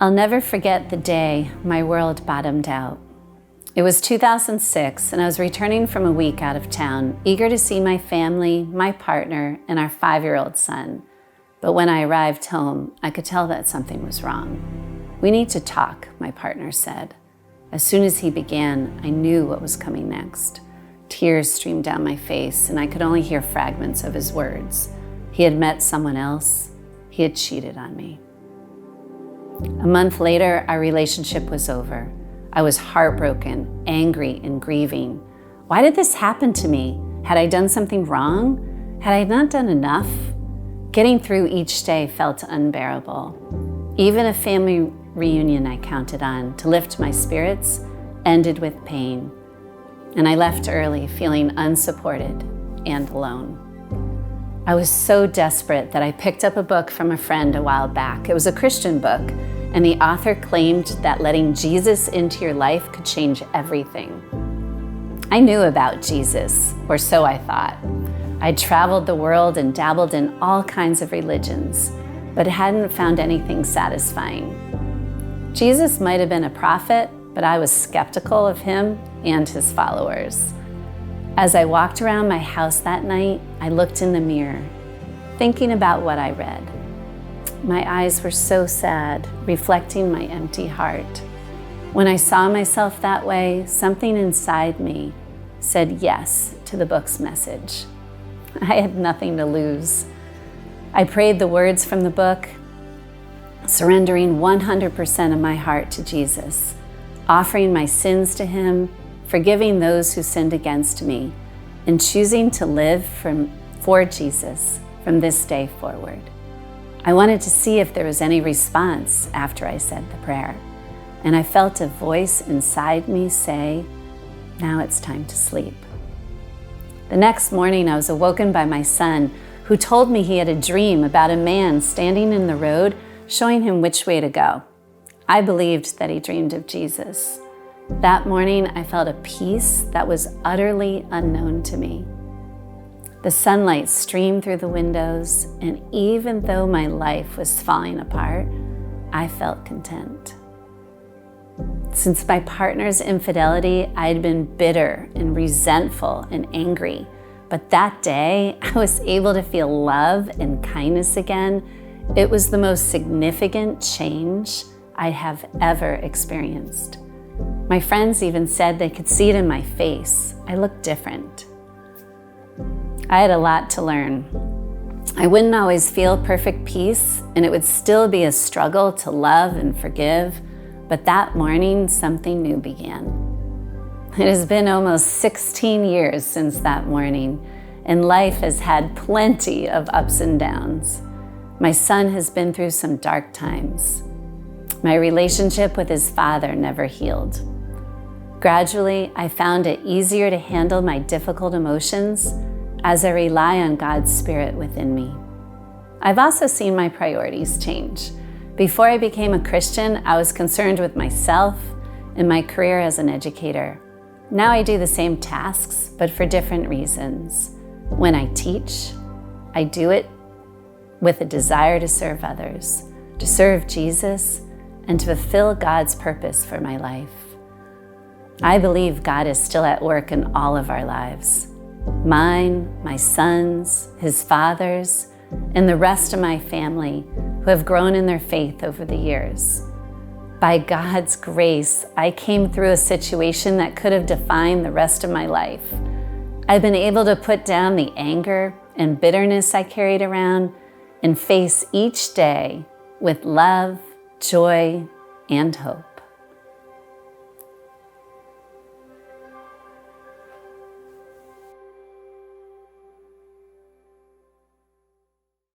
I'll never forget the day my world bottomed out. It was 2006, and I was returning from a week out of town, eager to see my family, my partner, and our 5-year-old son. But when I arrived home, I could tell that something was wrong. "We need to talk," my partner said. As soon as he began, I knew what was coming next. Tears streamed down my face, and I could only hear fragments of his words. He had met someone else. He had cheated on me. A month later, our relationship was over. I was heartbroken, angry, and grieving. Why did this happen to me? Had I done something wrong? Had I not done enough? Getting through each day felt unbearable. Even a family reunion I counted on to lift my spirits ended with pain. And I left early, feeling unsupported and alone. I was so desperate that I picked up a book from a friend a while back. It was a Christian book, and the author claimed that letting Jesus into your life could change everything. I knew about Jesus, or so I thought. I'd traveled the world and dabbled in all kinds of religions, but hadn't found anything satisfying. Jesus might have been a prophet, but I was skeptical of him and his followers. As I walked around my house that night, I looked in the mirror, thinking about what I read. My eyes were so sad, reflecting my empty heart. When I saw myself that way, something inside me said yes to the book's message. I had nothing to lose. I prayed the words from the book, surrendering 100% of my heart to Jesus, offering my sins to him, forgiving those who sinned against me, and choosing to live for Jesus from this day forward. I wanted to see if there was any response after I said the prayer, and I felt a voice inside me say, "Now it's time to sleep." The next morning, I was awoken by my son, who told me he had a dream about a man standing in the road, showing him which way to go. I believed that he dreamed of Jesus. That morning, I felt a peace that was utterly unknown to me. The sunlight streamed through the windows, and even though my life was falling apart, I felt content. Since my partner's infidelity, I had been bitter and resentful and angry. But that day, I was able to feel love and kindness again. It was the most significant change I have ever experienced. My friends even said they could see it in my face. I looked different. I had a lot to learn. I wouldn't always feel perfect peace, and it would still be a struggle to love and forgive. But that morning, something new began. It has been almost 16 years since that morning, and life has had plenty of ups and downs. My son has been through some dark times. My relationship with his father never healed. Gradually, I found it easier to handle my difficult emotions as I rely on God's Spirit within me. I've also seen my priorities change. Before I became a Christian, I was concerned with myself and my career as an educator. Now I do the same tasks, but for different reasons. When I teach, I do it with a desire to serve others, to serve Jesus, and to fulfill God's purpose for my life. I believe God is still at work in all of our lives. Mine, my son's, his father's, and the rest of my family who have grown in their faith over the years. By God's grace, I came through a situation that could have defined the rest of my life. I've been able to put down the anger and bitterness I carried around and face each day with love, joy, and hope.